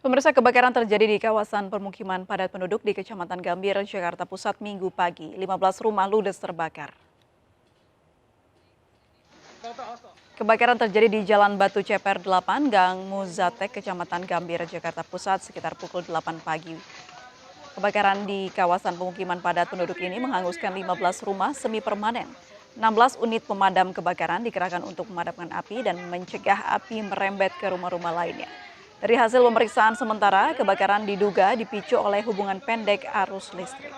Pemirsa, kebakaran terjadi di kawasan permukiman padat penduduk di Kecamatan Gambir, Jakarta Pusat Minggu pagi. 15 rumah ludes terbakar. Kebakaran terjadi di Jalan Batu Ceper 8, Gang Muzatek, Kecamatan Gambir, Jakarta Pusat sekitar pukul 8 pagi. Kebakaran di kawasan pemukiman padat penduduk ini menghanguskan 15 rumah semi permanen. 16 unit pemadam kebakaran dikerahkan untuk memadamkan api dan mencegah api merembet ke rumah-rumah lainnya. Dari hasil pemeriksaan sementara, kebakaran diduga dipicu oleh hubungan pendek arus listrik.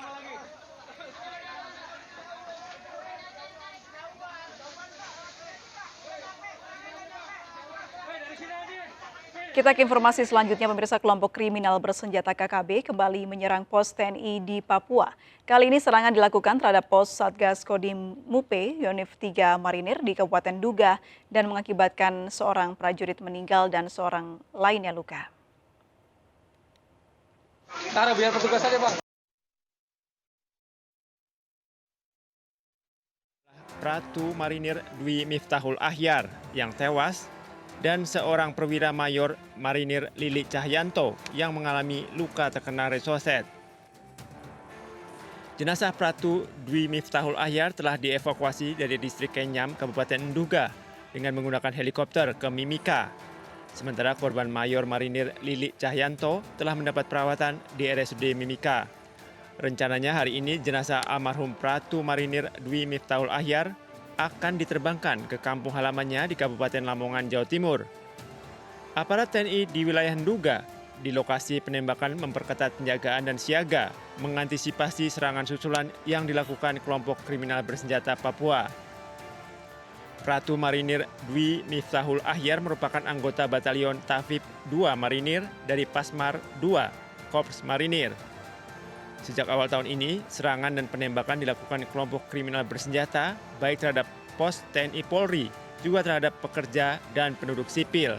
Kita ke informasi selanjutnya, pemirsa. Kelompok kriminal bersenjata KKB kembali menyerang pos TNI di Papua. Kali ini serangan dilakukan terhadap pos Satgas Kodim Mupe Yonif 3 Marinir di Kabupaten Duga dan mengakibatkan seorang prajurit meninggal dan seorang lainnya luka. Taruh biar petugas aja, Bang. Pratu Marinir Dwi Miftahul Ahyar yang tewas dan seorang perwira mayor Marinir Lili Cahyanto yang mengalami luka terkena resoset. Jenazah Pratu Dwi Miftahul Ahyar telah dievakuasi dari distrik Kenyam, Kabupaten Nduga dengan menggunakan helikopter ke Mimika. Sementara korban mayor Marinir Lili Cahyanto telah mendapat perawatan di RSUD Mimika. Rencananya hari ini jenazah almarhum Pratu Marinir Dwi Miftahul Ahyar akan diterbangkan ke kampung halamannya di Kabupaten Lamongan, Jawa Timur. Aparat TNI di wilayah Nduga di lokasi penembakan memperketat penjagaan dan siaga mengantisipasi serangan susulan yang dilakukan kelompok kriminal bersenjata Papua. Pratu Marinir Dwi Miftahul Ahyar merupakan anggota Batalion Tafib 2 Marinir dari Pasmar 2 Korps Marinir. Sejak awal tahun ini, serangan dan penembakan dilakukan kelompok kriminal bersenjata baik terhadap pos TNI Polri, juga terhadap pekerja dan penduduk sipil.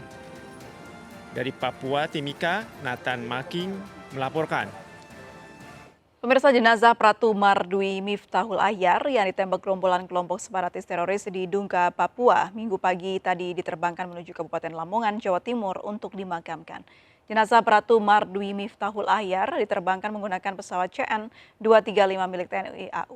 Dari Papua, Timika, Nathan Making melaporkan. Pemirsa, jenazah Pratu Mardwi Miftahul Ahyar yang ditembak gerombolan kelompok separatis teroris di Dungka, Papua, Minggu pagi tadi diterbangkan menuju Kabupaten Lamongan, Jawa Timur untuk dimakamkan. Jenazah Pratu Mardwi Miftahul Ahyar diterbangkan menggunakan pesawat CN-235 milik TNI AU.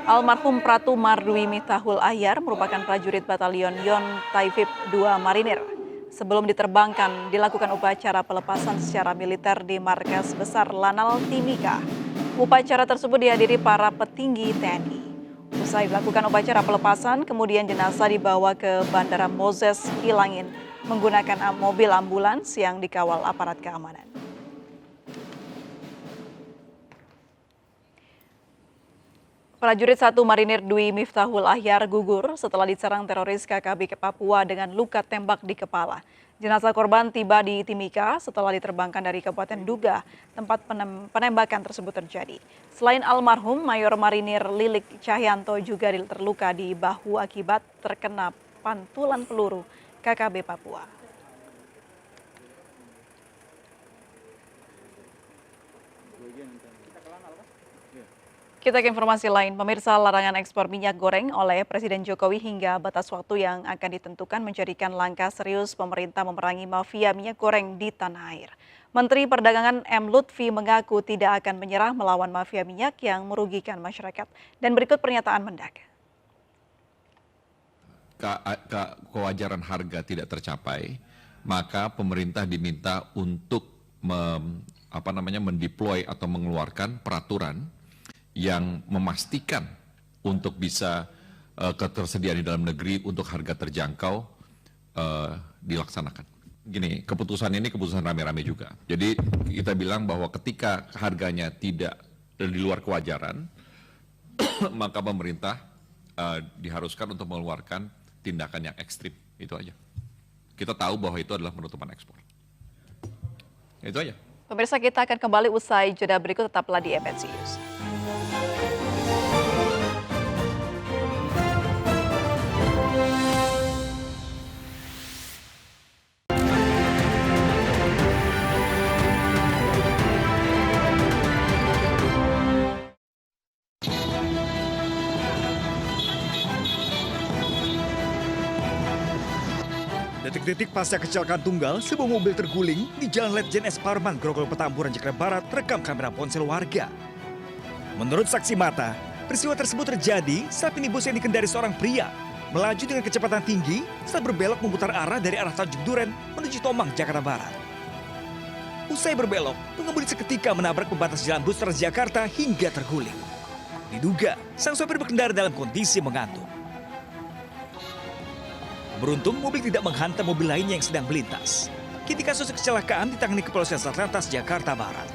Almarhum Pratu Mardwi Miftahul Ahyar merupakan prajurit Batalion Yon Taifib 2 Marinir. Sebelum diterbangkan, dilakukan upacara pelepasan secara militer di Markas Besar Lanal Timika. Upacara tersebut dihadiri para petinggi TNI. Usai dilakukan upacara pelepasan, kemudian jenazah dibawa ke Bandara Moses Kilangin menggunakan mobil ambulans yang dikawal aparat keamanan. Prajurit 1 Marinir Dwi Miftahul Ahyar gugur setelah diserang teroris KKB ke Papua dengan luka tembak di kepala. Jenazah korban tiba di Timika setelah diterbangkan dari Kabupaten Duga, tempat penembakan tersebut terjadi. Selain almarhum, Mayor Marinir Lilik Cahyanto juga terluka di bahu akibat terkena pantulan peluru KKB Papua. Kita ke informasi lain, pemirsa. Larangan ekspor minyak goreng oleh Presiden Jokowi hingga batas waktu yang akan ditentukan menjadikan langkah serius pemerintah memerangi mafia minyak goreng di tanah air. Menteri Perdagangan M. Lutfi mengaku tidak akan menyerah melawan mafia minyak yang merugikan masyarakat. Dan berikut pernyataan Mendak. Kewajaran harga tidak tercapai, maka pemerintah diminta untuk mendeploy atau mengeluarkan peraturan yang memastikan untuk bisa ketersediaan di dalam negeri untuk harga terjangkau dilaksanakan. Gini, keputusan ini keputusan rame-rame juga. Jadi kita bilang bahwa ketika harganya tidak di luar kewajaran, maka pemerintah diharuskan untuk mengeluarkan tindakan yang ekstrim. Itu aja. Kita tahu bahwa itu adalah penutupan ekspor. Itu aja. Pemirsa, kita akan kembali usai jeda berikut, tetaplah di FNC News. Detik-detik pasca kecelakaan tunggal, sebuah mobil terguling di Jalan Letjen S. Parman, Grogol Petamburan, Jakarta Barat, terekam kamera ponsel warga. Menurut saksi mata, peristiwa tersebut terjadi saat minibus yang dikendari seorang pria melaju dengan kecepatan tinggi saat berbelok memutar arah dari arah Tanjung Duren menuju Tomang, Jakarta Barat. Usai berbelok, pengemudi seketika menabrak pembatas jalan bus Transjakarta hingga terguling. Diduga, sang sopir berkendara dalam kondisi mengantuk. Beruntung mobil tidak menghantam mobil lainnya yang sedang melintas. Kini kasus kecelakaan ditangani Kepolisian Satlantas Jakarta Barat.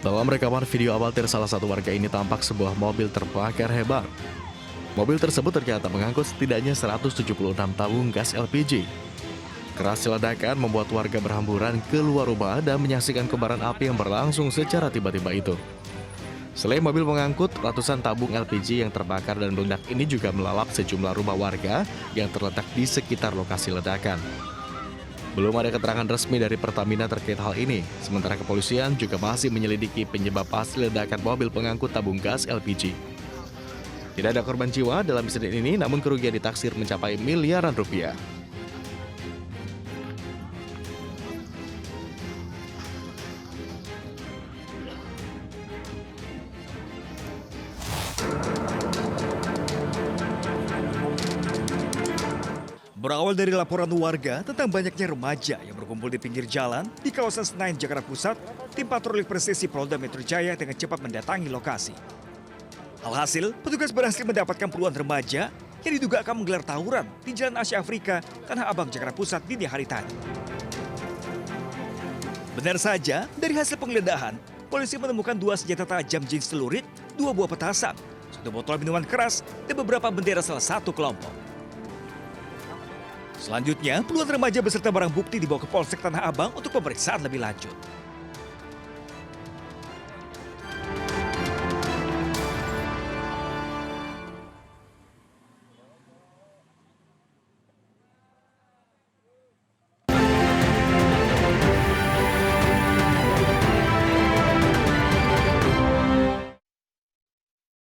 Dalam rekaman video amatir salah satu warga ini tampak sebuah mobil terbakar hebat. Mobil tersebut ternyata mengangkut setidaknya 176 tabung gas LPG. Keras ledakan membuat warga berhamburan keluar rumah dan menyaksikan kobaran api yang berlangsung secara tiba-tiba itu. Selain mobil mengangkut, ratusan tabung LPG yang terbakar dan meledak ini juga melalap sejumlah rumah warga yang terletak di sekitar lokasi ledakan. Belum ada keterangan resmi dari Pertamina terkait hal ini, sementara kepolisian juga masih menyelidiki penyebab pasti ledakan mobil pengangkut tabung gas LPG. Tidak ada korban jiwa dalam insiden ini, namun kerugian ditaksir mencapai miliaran rupiah. Berawal dari laporan warga tentang banyaknya remaja yang berkumpul di pinggir jalan di kawasan Senayan, Jakarta Pusat, tim patroli presisi Polda Metro Jaya dengan cepat mendatangi lokasi. Alhasil, petugas berhasil mendapatkan puluhan remaja yang diduga akan menggelar tawuran di Jalan Asia Afrika, Tanah Abang, Jakarta Pusat dini hari tadi. Benar saja, dari hasil penggeledahan, polisi menemukan 2 senjata tajam jenis celurit, 2 buah petasan, 1 botol minuman keras, dan beberapa bendera salah satu kelompok. Selanjutnya, puluhan remaja beserta barang bukti dibawa ke Polsek Tanah Abang untuk pemeriksaan lebih lanjut.